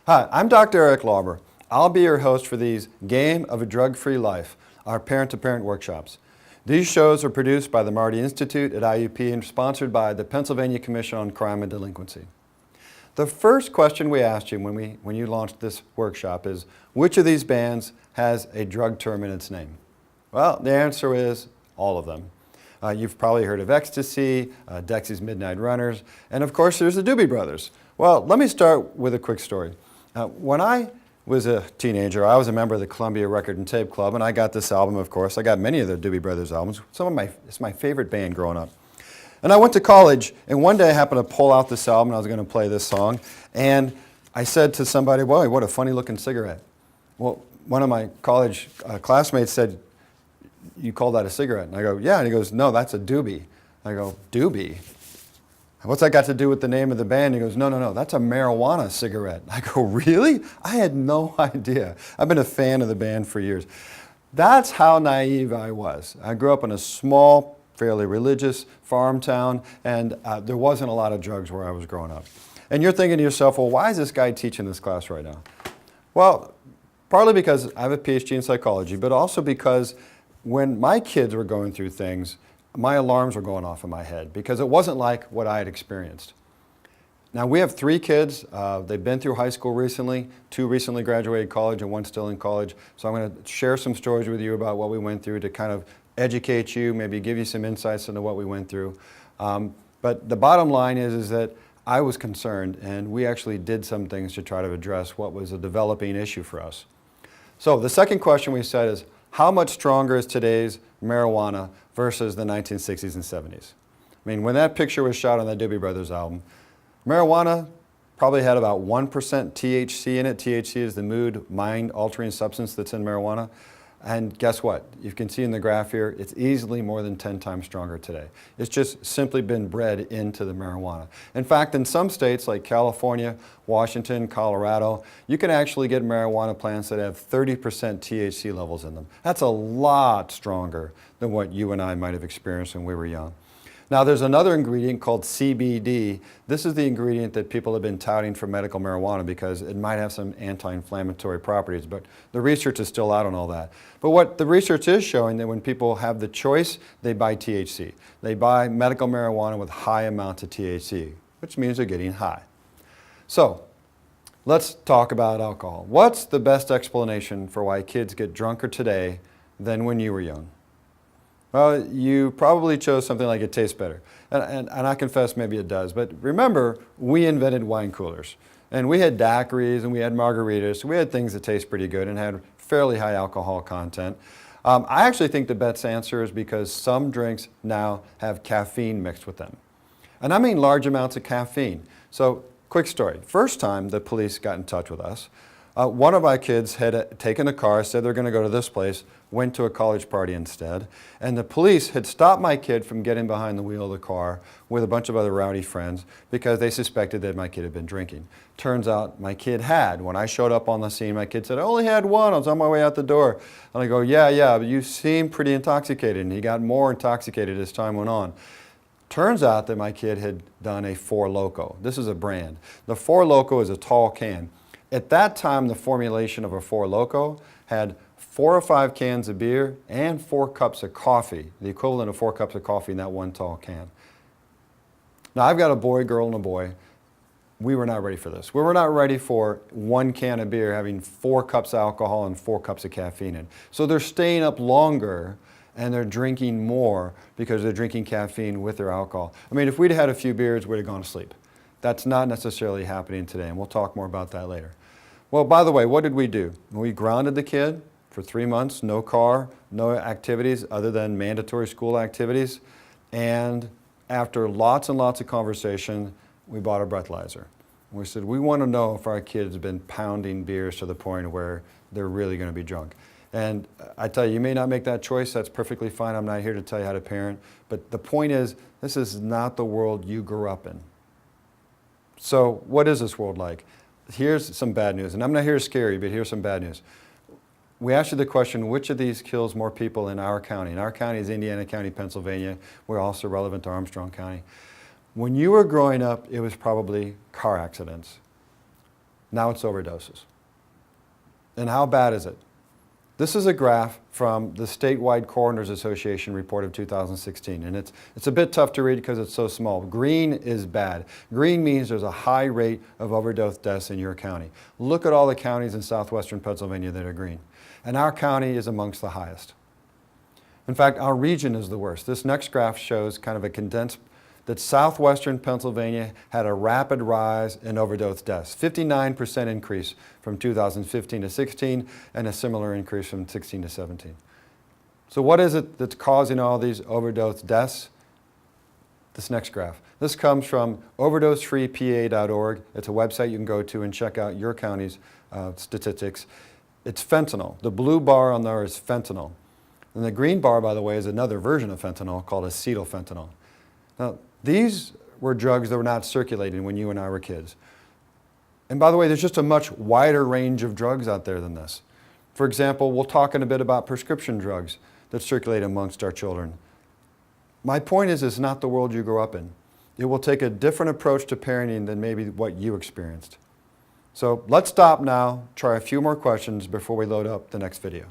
Hi, I'm Dr. Eric Lauber. I'll be your host for these Game of a Drug-Free Life, our parent-to-parent workshops. These shows are produced by the Marty Institute at IUP and sponsored by the Pennsylvania Commission on Crime and Delinquency. The first question we asked you when you launched this workshop is, which of these bands has a drug term in its name? Well, the answer is all of them. You've probably heard of Ecstasy, Dexy's Midnight Runners, and of course there's the Doobie Brothers. Well, let me start with a quick story. When I was a teenager, I was a member of the Columbia Record and Tape Club, and I got this album, of course. I got many of the Doobie Brothers albums. It's my favorite band growing up. And I went to college, and one day I happened to pull out this album, and I was going to play this song, and I said to somebody, "Boy, what a funny-looking cigarette." Well, one of my college classmates said, "You call that a cigarette?" And I go, "Yeah." And he goes, "No, that's a doobie." I go, "Doobie? What's that got to do with the name of the band?" He goes, no, that's a marijuana cigarette." I go, "Really?" I had no idea. I've been a fan of the band for years. That's how naive I was. I grew up in a small, fairly religious farm town, and there wasn't a lot of drugs where I was growing up. And you're thinking to yourself, well, why is this guy teaching this class right now? Well, partly because I have a PhD in psychology, but also because when my kids were going through things, my alarms were going off in my head because it wasn't like what I had experienced. Now, we have 3 kids. They've been through high school recently. 2 recently graduated college and 1 still in college. So I'm going to share some stories with you about what we went through to kind of educate you, maybe give you some insights into what we went through. But the bottom line is that I was concerned, and we actually did some things to try to address what was a developing issue for us. So the second question we said is, how much stronger is today's marijuana versus the 1960s and 70s? I mean, when that picture was shot on the Doobie Brothers album, marijuana probably had about 1% THC in it. THC is the mood, mind-altering substance that's in marijuana. And guess what? You can see in the graph here, it's easily more than 10 times stronger today. It's just simply been bred into the marijuana. In fact, in some states like California, Washington, Colorado, you can actually get marijuana plants that have 30% THC levels in them. That's a lot stronger than what you and I might have experienced when we were young. Now, there's another ingredient called CBD. This is the ingredient that people have been touting for medical marijuana because it might have some anti-inflammatory properties, but the research is still out on all that. But what the research is showing that when people have the choice, they buy THC. They buy medical marijuana with high amounts of THC, which means they're getting high. So, let's talk about alcohol. What's the best explanation for why kids get drunker today than when you were young? Well, you probably chose something like it tastes better. And I confess maybe it does. But remember, we invented wine coolers. And we had daiquiris and we had margaritas. So we had things that taste pretty good and had fairly high alcohol content. I actually think the best answer is because some drinks now have caffeine mixed with them. And I mean large amounts of caffeine. So, quick story. First time the police got in touch with us, one of my kids had taken a car, said they're going to go to this place, went to a college party instead, and the police had stopped my kid from getting behind the wheel of the car with a bunch of other rowdy friends because they suspected that my kid had been drinking. Turns out my kid had. When I showed up on the scene, my kid said, "I only had one, I was on my way out the door." And I go, yeah, but you seem pretty intoxicated, and he got more intoxicated as time went on. Turns out that my kid had done a Four Loko. This is a brand. The Four Loko is a tall can. At that time, the formulation of a Four Loko had 4 or 5 cans of beer and 4 cups of coffee, the equivalent of 4 cups of coffee in that one tall can. Now, I've got a boy, girl, and a boy. We were not ready for this. We were not ready for 1 can of beer having 4 cups of alcohol and 4 cups of caffeine in. So they're staying up longer and they're drinking more because they're drinking caffeine with their alcohol. I mean, if we'd had a few beers, we'd have gone to sleep. That's not necessarily happening today, and we'll talk more about that later. Well, by the way, what did we do? We grounded the kid for 3 months, no car, no activities other than mandatory school activities. And after lots and lots of conversation, we bought a breathalyzer. We said, we want to know if our kids have been pounding beers to the point where they're really going to be drunk. And I tell you, you may not make that choice. That's perfectly fine. I'm not here to tell you how to parent. But the point is, this is not the world you grew up in. So what is this world like? Here's some bad news. And I'm not here to scare you, but here's some bad news. We asked you the question, which of these kills more people in our county? And our county is Indiana County, Pennsylvania. We're also relevant to Armstrong County. When you were growing up, it was probably car accidents. Now it's overdoses. And how bad is it? This is a graph from the Statewide Coroners Association report of 2016, and it's a bit tough to read because it's so small. Green is bad. Green means there's a high rate of overdose deaths in your county. Look at all the counties in southwestern Pennsylvania that are green, and our county is amongst the highest. In fact, our region is the worst. This next graph shows kind of a condensed that southwestern Pennsylvania had a rapid rise in overdose deaths, 59% increase from 2015 to 16, and a similar increase from 16 to 17. So what is it that's causing all these overdose deaths? This next graph. This comes from overdosefreepa.org. It's a website you can go to and check out your county's statistics. It's fentanyl. The blue bar on there is fentanyl. And the green bar, by the way, is another version of fentanyl called acetylfentanyl. Now, these were drugs that were not circulating when you and I were kids. And by the way, there's just a much wider range of drugs out there than this. For example, we'll talk in a bit about prescription drugs that circulate amongst our children. My point is, it's not the world you grew up in. It will take a different approach to parenting than maybe what you experienced. So let's stop now, try a few more questions before we load up the next video.